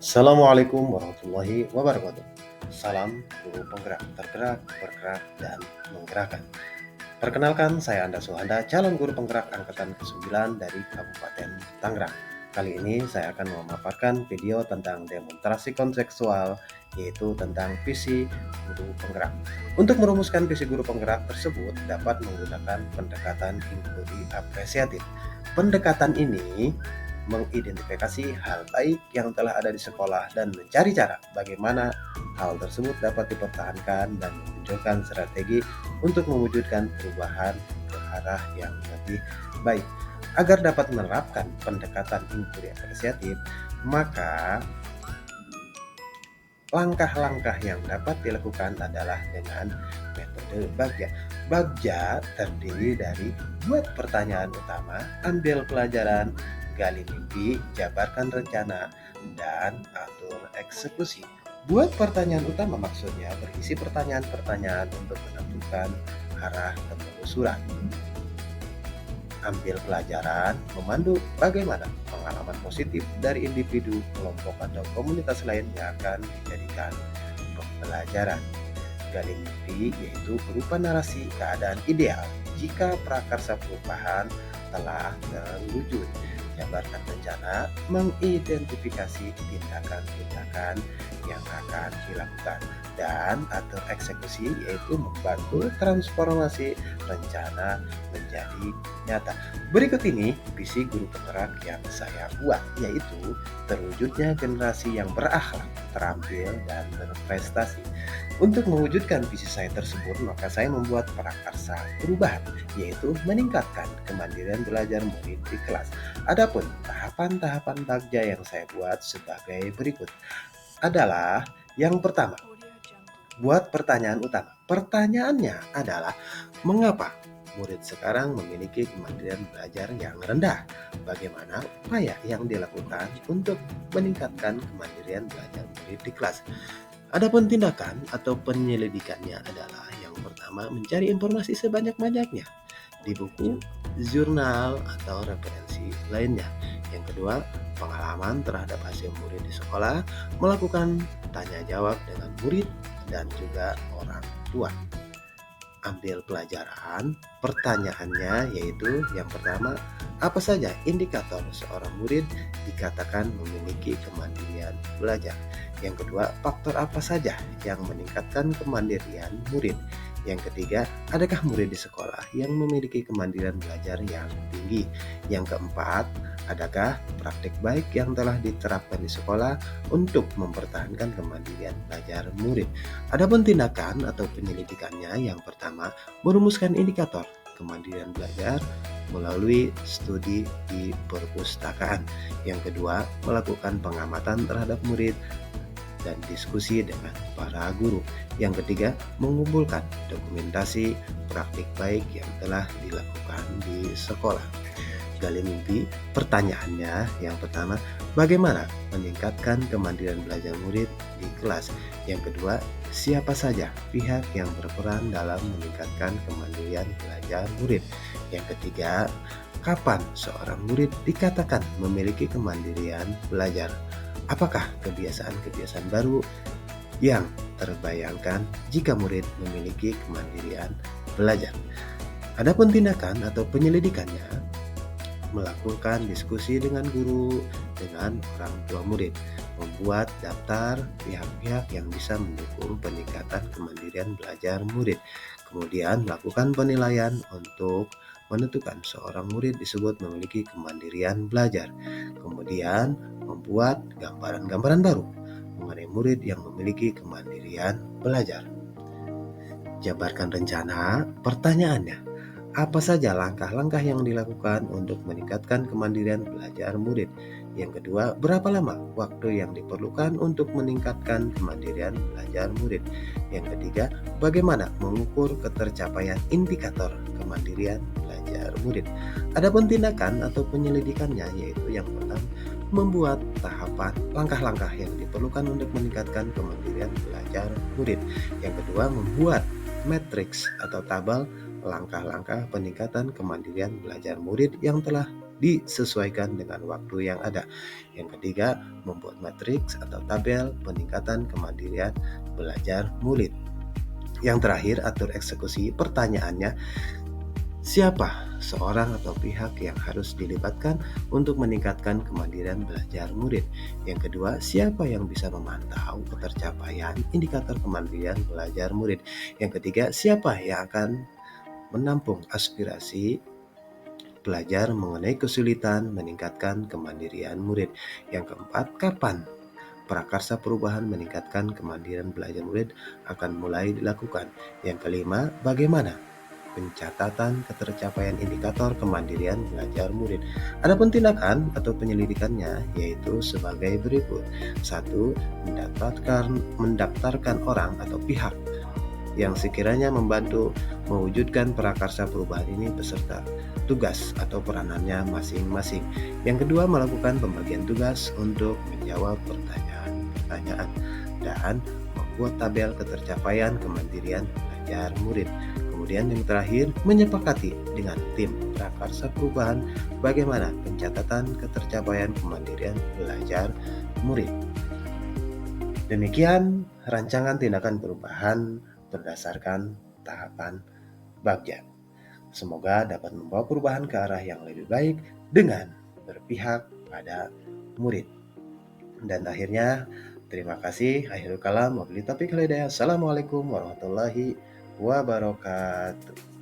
Assalamualaikum warahmatullahi wabarakatuh. Salam guru penggerak, tergerak, bergerak, dan menggerakkan. Perkenalkan, saya Anda Suhanda, calon guru penggerak angkatan ke-9 dari Kabupaten Tangerang. Kali ini saya akan memaparkan video tentang demonstrasi kontekstual, yaitu tentang visi guru penggerak. Untuk merumuskan visi guru penggerak tersebut dapat menggunakan pendekatan inquiry apresiatif. Pendekatan ini mengidentifikasi hal baik yang telah ada di sekolah dan mencari cara bagaimana hal tersebut dapat dipertahankan dan memunculkan strategi untuk mewujudkan perubahan ke arah yang lebih baik. Agar dapat menerapkan pendekatan inquiry apresiatif, maka langkah-langkah yang dapat dilakukan adalah dengan metode Bagja. Bagja terdiri dari buat pertanyaan utama, ambil pelajaran, gali mimpi, jabarkan rencana, dan atur eksekusi. Buat pertanyaan utama maksudnya berisi pertanyaan-pertanyaan untuk menentukan arah penelusuran. Ambil pelajaran, memandu bagaimana pengalaman positif dari individu, kelompok, atau komunitas lain yang akan dijadikan pembelajaran. Gali mimpi yaitu berupa narasi keadaan ideal jika prakarsa perubahan telah terwujud. Jabarkan rencana, mengidentifikasi tindakan-tindakan yang akan dilakukan, dan atur eksekusi yaitu membantu transformasi rencana menjadi nyata. Berikut ini visi guru penggerak yang saya buat, yaitu terwujudnya generasi yang berakhlak, terampil, dan berprestasi. Untuk mewujudkan visi saya tersebut, maka saya membuat prakarsa perubahan, yaitu meningkatkan kemandirian belajar murid di kelas. Adapun tahapan-tahapan Bagja yang saya buat sebagai berikut adalah yang pertama, buat pertanyaan utama. Pertanyaannya adalah, mengapa murid sekarang memiliki kemandirian belajar yang rendah? Bagaimana upaya yang dilakukan untuk meningkatkan kemandirian belajar murid di kelas? Adapun tindakan atau penyelidikannya adalah yang pertama, mencari informasi sebanyak-banyaknya di buku, jurnal, atau referensi lainnya. Yang kedua, pengalaman terhadap hasil murid di sekolah, melakukan tanya jawab dengan murid dan juga orang tua. Ambil pelajaran, pertanyaannya yaitu yang pertama, apa saja indikator seorang murid dikatakan memiliki kemandirian belajar? Yang kedua, faktor apa saja yang meningkatkan kemandirian murid? Yang ketiga, adakah murid di sekolah yang memiliki kemandirian belajar yang tinggi? Yang keempat, adakah praktik baik yang telah diterapkan di sekolah untuk mempertahankan kemandirian belajar murid? Adapun tindakan atau penyelidikannya, yang pertama, merumuskan indikator kemandirian belajar melalui studi di perpustakaan. Yang kedua, melakukan pengamatan terhadap murid dan diskusi dengan para guru. Yang ketiga, mengumpulkan dokumentasi praktik baik yang telah dilakukan di sekolah. Gali mimpi, pertanyaannya yang pertama, bagaimana meningkatkan kemandirian belajar murid di kelas? Yang kedua, siapa saja pihak yang berperan dalam meningkatkan kemandirian belajar murid? Yang ketiga, kapan seorang murid dikatakan memiliki kemandirian belajar? Apakah kebiasaan-kebiasaan baru yang terbayangkan jika murid memiliki kemandirian belajar? Adapun tindakan atau penyelidikannya, melakukan diskusi dengan guru, dengan orang tua murid, membuat daftar pihak-pihak yang bisa mendukung peningkatan kemandirian belajar murid, kemudian melakukan penilaian untuk menentukan seorang murid disebut memiliki kemandirian belajar, kemudian membuat gambaran-gambaran baru mengenai murid yang memiliki kemandirian belajar. Jabarkan rencana, pertanyaannya, apa saja langkah-langkah yang dilakukan untuk meningkatkan kemandirian belajar murid? Yang kedua, berapa lama waktu yang diperlukan untuk meningkatkan kemandirian belajar murid? Yang ketiga, bagaimana mengukur ketercapaian indikator kemandirian belajar murid? Adapun tindakan atau penyelidikannya, yaitu yang pertama, membuat tahapan langkah-langkah yang diperlukan untuk meningkatkan kemandirian belajar murid. Yang kedua, membuat matriks atau tabel langkah-langkah peningkatan kemandirian belajar murid yang telah disesuaikan dengan waktu yang ada. Yang ketiga, membuat matriks atau tabel peningkatan kemandirian belajar murid. Yang terakhir, atur eksekusi. Pertanyaannya, siapa seorang atau pihak yang harus dilibatkan untuk meningkatkan kemandirian belajar murid? Yang kedua, siapa yang bisa memantau ketercapaian indikator kemandirian belajar murid? Yang ketiga, siapa yang akan menampung aspirasi pelajar mengenai kesulitan meningkatkan kemandirian murid? Yang keempat, kapan prakarsa perubahan meningkatkan kemandirian belajar murid akan mulai dilakukan? Yang kelima, bagaimana pencatatan ketercapaian indikator kemandirian belajar murid? Adapun tindakan atau penyelidikannya yaitu sebagai berikut. 1. Mendaftarkan orang atau pihak yang sekiranya membantu mewujudkan prakarsa perubahan ini beserta tugas atau peranannya masing-masing. Yang kedua, melakukan pembagian tugas untuk menjawab pertanyaan-pertanyaan dan membuat tabel ketercapaian kemandirian belajar murid. Kemudian yang terakhir, menyepakati dengan tim prakarsa perubahan bagaimana pencatatan ketercapaian kemandirian belajar murid. Demikian rancangan tindakan perubahan berdasarkan tahapan Bagja. Semoga dapat membawa perubahan ke arah yang lebih baik dengan berpihak pada murid. Dan akhirnya, terima kasih. Akhirul kalam, wabillahi taufiq wal hidayah. Assalamualaikum warahmatullahi wabarakatuh.